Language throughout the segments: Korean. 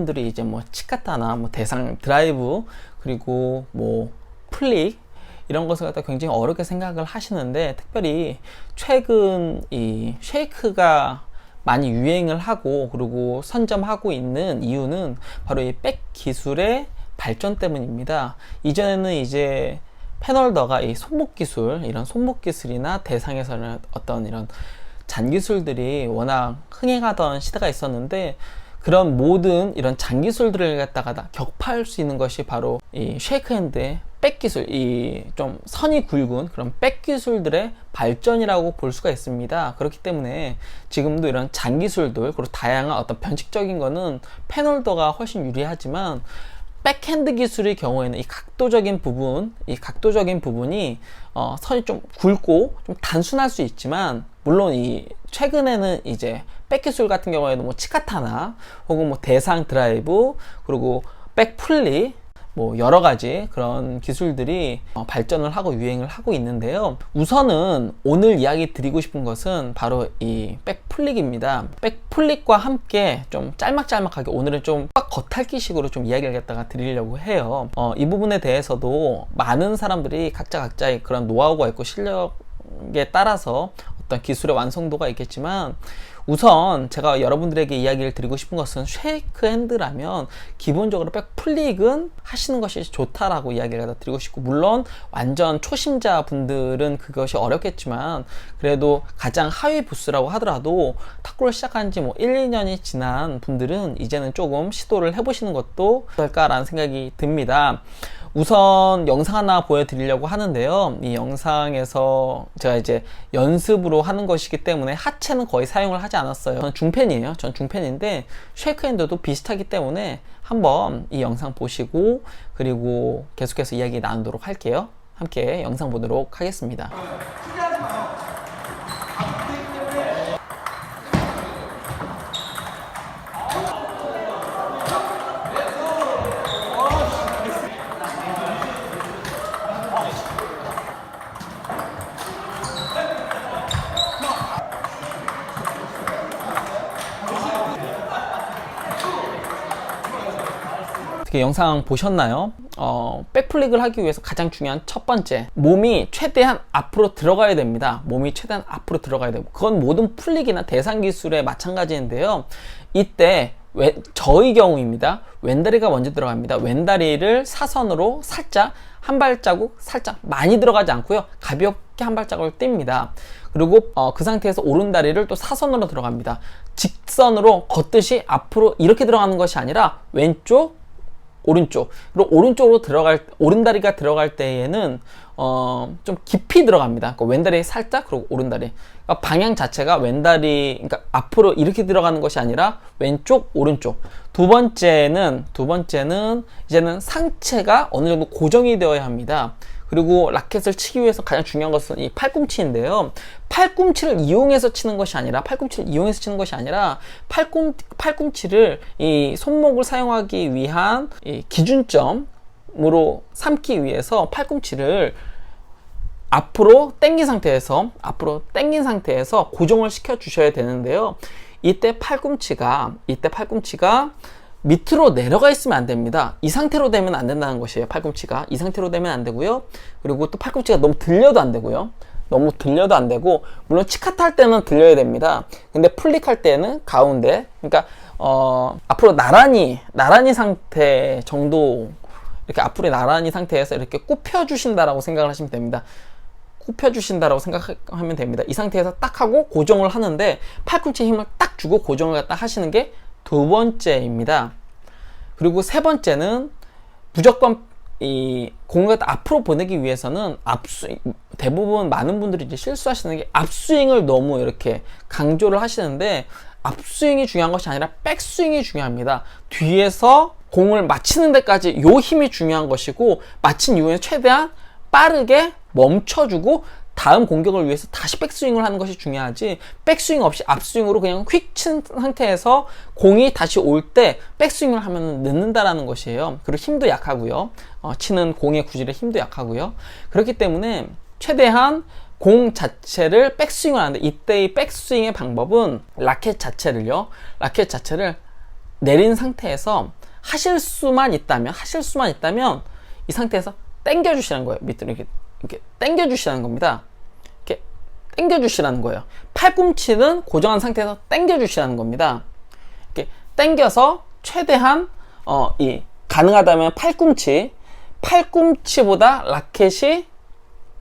분들이 이제 뭐 치카타나 뭐 대상 드라이브 그리고 뭐 플릭 이런 것을 갖다 굉장히 어렵게 생각을 하시는데, 특별히 최근 이 쉐이크가 많이 유행을 하고 그리고 선점하고 있는 이유는 바로 이 백 기술의 발전 때문입니다. 이전에는 이제 패널더가 이 손목 기술, 이런 손목 기술이나 대상에서는 어떤 이런 잔 기술들이 워낙 흥행하던 시대가 있었는데, 그런 모든 이런 잔 기술들을 갖다가 다 격파할 수 있는 것이 바로 이 쉐이크 핸드의 백 기술, 이 좀 선이 굵은 그런 백 기술들의 발전이라고 볼 수가 있습니다. 그렇기 때문에 지금도 이런 잔 기술들 그리고 다양한 어떤 변칙적인 거는 패널더가 훨씬 유리하지만, 백핸드 기술의 경우에는 이 각도적인 부분이 선이 좀 굵고 좀 단순할 수 있지만, 물론 이 최근에는 이제 백 기술 같은 경우에는 뭐 치카타나 혹은 뭐 대상 드라이브 그리고 백 플리 뭐 여러 가지 그런 기술들이 발전을 하고 유행을 하고 있는데요. 우선은 오늘 이야기 드리고 싶은 것은 바로 이 백플릭입니다. 백플릭과 함께 좀 짤막짤막하게 오늘은 좀 겉핥기식으로 좀 이야기를 갖다가 드리려고 해요. 이 부분에 대해서도 많은 사람들이 각자의 그런 노하우가 있고 실력에 따라서 어떤 기술의 완성도가 있겠지만, 우선 제가 여러분들에게 이야기를 드리고 싶은 것은 쉐이크 핸드라면 기본적으로 백플릭은 하시는 것이 좋다라고 이야기를 갖다 드리고 싶고, 물론 완전 초심자 분들은 그것이 어렵겠지만 그래도 가장 하위 부스라고 하더라도 탁구를 시작한 지 뭐 1, 2년이 지난 분들은 이제는 조금 시도를 해보시는 것도 어떨까라는 생각이 듭니다. 우선 영상 하나 보여드리려고 하는데요. 이 영상에서 제가 이제 연습으로 하는 것이기 때문에 하체는 거의 사용을 하지 않았어요. 저는 중펜이에요. 전 중펜인데 쉐이크 핸드도 비슷하기 때문에 한번 이 영상 보시고 그리고 계속해서 이야기 나누도록 할게요. 함께 영상 보도록 하겠습니다. 어떻게 영상 보셨나요? 백플릭을 하기 위해서 가장 중요한 첫 번째, 몸이 최대한 앞으로 들어가야 됩니다. 몸이 최대한 앞으로 들어가야 되고, 그건 모든 플릭이나 대상 기술에 마찬가지인데요. 이때 저의 경우입니다. 왼다리가 먼저 들어갑니다. 왼다리를 사선으로 살짝 한 발자국 살짝 많이 들어가지 않고요, 가볍게 한 발자국을 뗍니다. 그리고 그 상태에서 오른다리를 또 사선으로 들어갑니다. 직선으로 걷듯이 앞으로 이렇게 들어가는 것이 아니라 왼쪽 오른쪽, 그리고 오른쪽으로 오른다리가 들어갈 때에는 좀 깊이 들어갑니다. 그러니까 왼다리 살짝, 그리고 오른다리. 그러니까 방향 자체가 왼다리, 그러니까 앞으로 이렇게 들어가는 것이 아니라 왼쪽, 오른쪽. 두 번째는 이제는 상체가 어느 정도 고정이 되어야 합니다. 그리고 라켓을 치기 위해서 가장 중요한 것은 이 팔꿈치인데요. 팔꿈치를 이용해서 치는 것이 아니라 팔꿈치를 이 손목을 사용하기 위한 이 기준점으로 삼기 위해서 팔꿈치를 앞으로 당긴 상태에서 고정을 시켜 주셔야 되는데요. 이때 팔꿈치가 밑으로 내려가 있으면 안 됩니다. 이 상태로 되면 안 된다는 것이에요. 팔꿈치가 이 상태로 되면 안 되고요. 그리고 또 팔꿈치가 너무 들려도 안 되고요. 물론 치카타 할 때는 들려야 됩니다. 근데 플릭 할 때는 가운데, 그러니까 앞으로 나란히 상태 정도, 이렇게 앞으로 나란히 상태에서 이렇게 굽혀 주신다라고 생각을 하시면 됩니다. 이 상태에서 딱 하고 고정을 하는데, 팔꿈치에 힘을 딱 주고 고정을 갖다 하시는 게 두 번째입니다. 그리고 세 번째는 무조건 이 공을 앞으로 보내기 위해서는 대부분 많은 분들이 이제 실수하시는 게 앞스윙을 너무 이렇게 강조를 하시는데, 앞스윙이 중요한 것이 아니라 백스윙이 중요합니다. 뒤에서 공을 맞히는 데까지 요 힘이 중요한 것이고, 맞힌 이후에 최대한 빠르게 멈춰주고 다음 공격을 위해서 다시 백스윙을 하는 것이 중요하지, 백스윙 없이 앞스윙으로 그냥 휙 친 상태에서 공이 다시 올 때 백스윙을 하면 늦는다라는 것이에요. 그리고 힘도 약하고요. 치는 공의 구질의 힘도 약하고요. 그렇기 때문에 최대한 공 자체를 백스윙을 하는데, 이때의 백스윙의 방법은 라켓 자체를 내린 상태에서 하실 수만 있다면 이 상태에서 당겨 주시는 거예요. 밑으로 이렇게 당겨 주시는 겁니다. 이렇게 당겨 주시라는 거예요. 팔꿈치는 고정한 상태에서 당겨 주시라는 겁니다. 이렇게 당겨서 최대한 가능하다면 팔꿈치보다 라켓이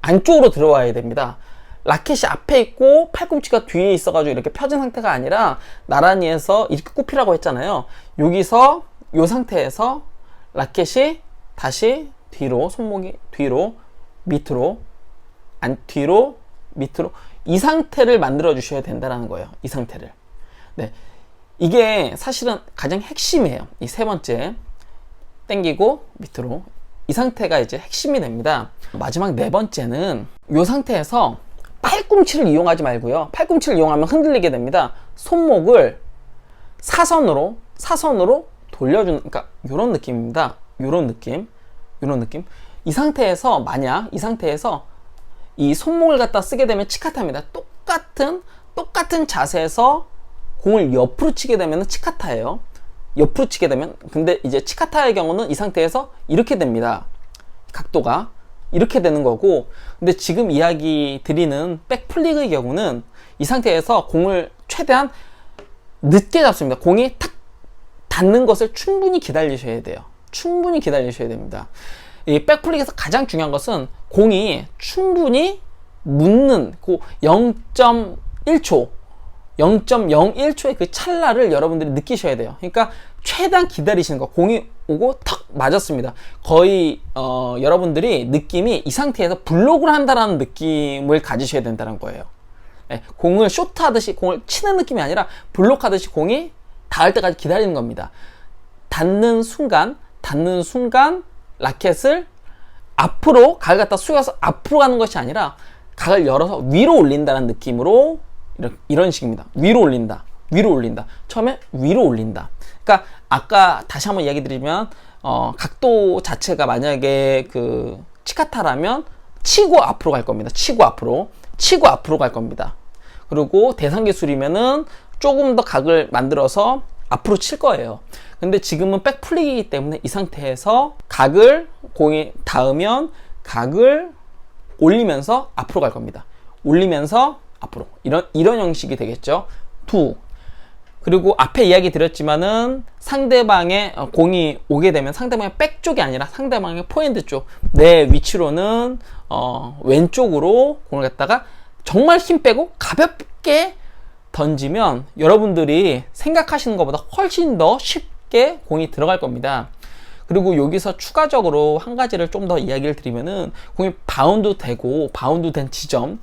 안쪽으로 들어와야 됩니다. 라켓이 앞에 있고 팔꿈치가 뒤에 있어가지고 이렇게 펴진 상태가 아니라 나란히 해서 이렇게 굽히라고 했잖아요. 여기서 이 상태에서 라켓이 다시 뒤로, 손목이 뒤로, 밑으로, 뒤로, 밑으로, 이 상태를 만들어 주셔야 된다는 거예요. 이 상태를. 네. 이게 사실은 가장 핵심이에요. 이 세 번째. 당기고 밑으로. 이 상태가 이제 핵심이 됩니다. 마지막 네 번째는 이 상태에서 팔꿈치를 이용하지 말고요. 팔꿈치를 이용하면 흔들리게 됩니다. 손목을 사선으로 돌려주는, 그러니까 이런 느낌입니다. 이런 느낌. 이 상태에서 만약 이 손목을 갖다 쓰게 되면 치카타입니다. 똑같은 자세에서 공을 옆으로 치게 되면 치카타예요. 옆으로 치게 되면, 근데 이제 치카타의 경우는 이 상태에서 이렇게 됩니다. 각도가 이렇게 되는 거고, 근데 지금 이야기 드리는 백플릭의 경우는 이 상태에서 공을 최대한 늦게 잡습니다. 공이 탁 닿는 것을 충분히 기다리셔야 돼요. 충분히 기다리셔야 됩니다. 이 백플릭에서 가장 중요한 것은 공이 충분히 묻는 그 0.1초 0.01초의 그 찰나를 여러분들이 느끼셔야 돼요. 그러니까 최대한 기다리시는 거. 공이 오고 턱 맞았습니다. 거의 여러분들이 느낌이 이 상태에서 블록을 한다라는 느낌을 가지셔야 된다는 거예요. 네, 공을 쇼트하듯이 공을 치는 느낌이 아니라 블록하듯이 공이 닿을 때까지 기다리는 겁니다. 닿는 순간 라켓을 앞으로 각을 갖다 숙여서 앞으로 가는 것이 아니라 각을 열어서 위로 올린다는 느낌으로 이런 식입니다. 위로 올린다. 처음에 위로 올린다. 그러니까 아까 다시 한번 이야기 드리면 각도 자체가 만약에 그 치카타라면 치고 앞으로 갈 겁니다. 치고 앞으로 갈 겁니다. 그리고 대상 기술이면은 조금 더 각을 만들어서 앞으로 칠 거예요. 근데 지금은 백플릭이기 때문에 이 상태에서 공이 닿으면 각을 올리면서 앞으로 갈 겁니다. 올리면서 앞으로 이런 형식이 되겠죠. 그리고 앞에 이야기 드렸지만은 상대방의 공이 오게 되면 상대방의 백 쪽이 아니라 상대방의 포핸드 쪽 내 위치로는 왼쪽으로 공을 갖다가 정말 힘 빼고 가볍게 던지면 여러분들이 생각하시는 것보다 훨씬 더 쉽게 공이 들어갈 겁니다. 그리고 여기서 추가적으로 한 가지를 좀 더 이야기를 드리면은 공이 바운드된 지점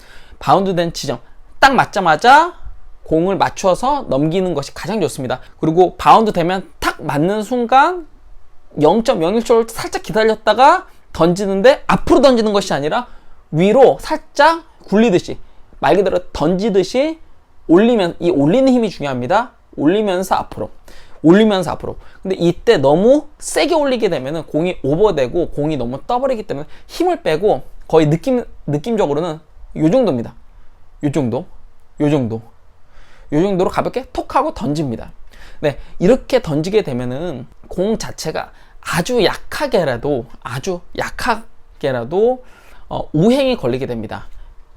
딱 맞자마자 공을 맞춰서 넘기는 것이 가장 좋습니다. 그리고 바운드 되면 탁 맞는 순간 0.01초를 살짝 기다렸다가 던지는데 앞으로 던지는 것이 아니라 위로 살짝 굴리듯이 말 그대로 던지듯이 이 올리는 힘이 중요합니다. 올리면서 앞으로. 근데 이때 너무 세게 올리게 되면은 공이 오버되고 공이 너무 떠버리기 때문에 힘을 빼고 거의 느낌적으로는 요 정도입니다. 요 정도로 가볍게 톡 하고 던집니다. 네, 이렇게 던지게 되면은 공 자체가 아주 약하게라도 우행이 걸리게 됩니다.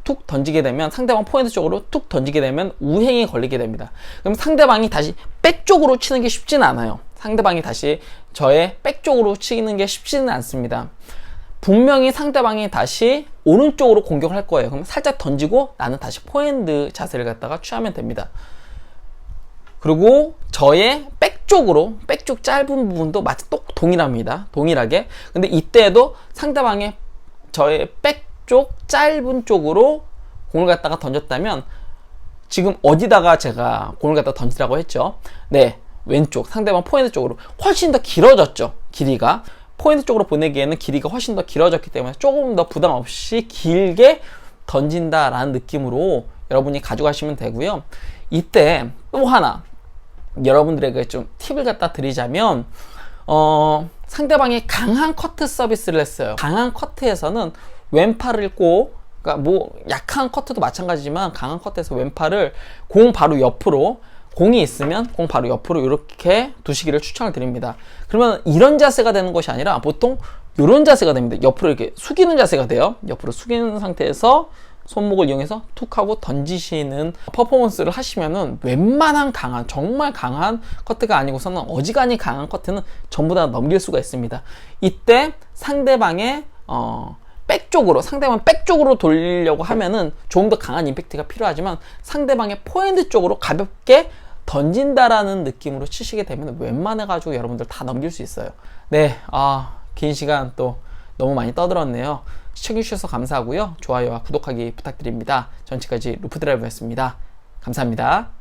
툭 던지게 되면 상대방 포인트 쪽으로 툭 던지게 되면 우행이 걸리게 됩니다. 그럼 상대방이 다시 백 쪽으로 치는 게 쉽지는 않아요. 상대방이 다시 저의 백 쪽으로 치는 게 쉽지는 않습니다. 분명히 상대방이 다시 오른쪽으로 공격을 할 거예요. 그럼 살짝 던지고 나는 다시 포핸드 자세를 갖다가 취하면 됩니다. 그리고 저의 백쪽 짧은 부분도 마치 동일하게. 근데 이때에도 상대방의 저의 백쪽 짧은 쪽으로 공을 갖다가 던졌다면 지금 어디다가 제가 공을 갖다 던지라고 했죠? 네, 왼쪽 상대방 포핸드 쪽으로 훨씬 더 길어졌죠. 길이가 포인트 쪽으로 보내기에는 길이가 훨씬 더 길어졌기 때문에 조금 더 부담 없이 길게 던진다라는 느낌으로 여러분이 가져가시면 되고요. 이때 또 하나 여러분들에게 좀 팁을 갖다 드리자면 상대방이 강한 커트 서비스를 했어요. 강한 커트에서는 왼팔을 그러니까 뭐 약한 커트도 마찬가지지만 강한 커트에서 왼팔을 공 바로 옆으로 공이 있으면 공 바로 옆으로 이렇게 두시기를 추천을 드립니다. 그러면 이런 자세가 되는 것이 아니라 보통 이런 자세가 됩니다. 옆으로 이렇게 숙이는 자세가 돼요. 옆으로 숙이는 상태에서 손목을 이용해서 툭 하고 던지시는 퍼포먼스를 하시면은 웬만한 강한, 정말 강한 커트가 아니고서는 어지간히 강한 커트는 전부 다 넘길 수가 있습니다. 이때 상대방의 백 쪽으로, 상대방 백 쪽으로 돌리려고 하면은 조금 더 강한 임팩트가 필요하지만 상대방의 포핸드 쪽으로 가볍게 던진다라는 느낌으로 치시게 되면 웬만해가지고 여러분들 다 넘길 수 있어요. 네, 긴 시간 또 너무 많이 떠들었네요. 시청해주셔서 감사하고요. 좋아요와 구독하기 부탁드립니다. 전 지금까지 루프드라이버였습니다. 감사합니다.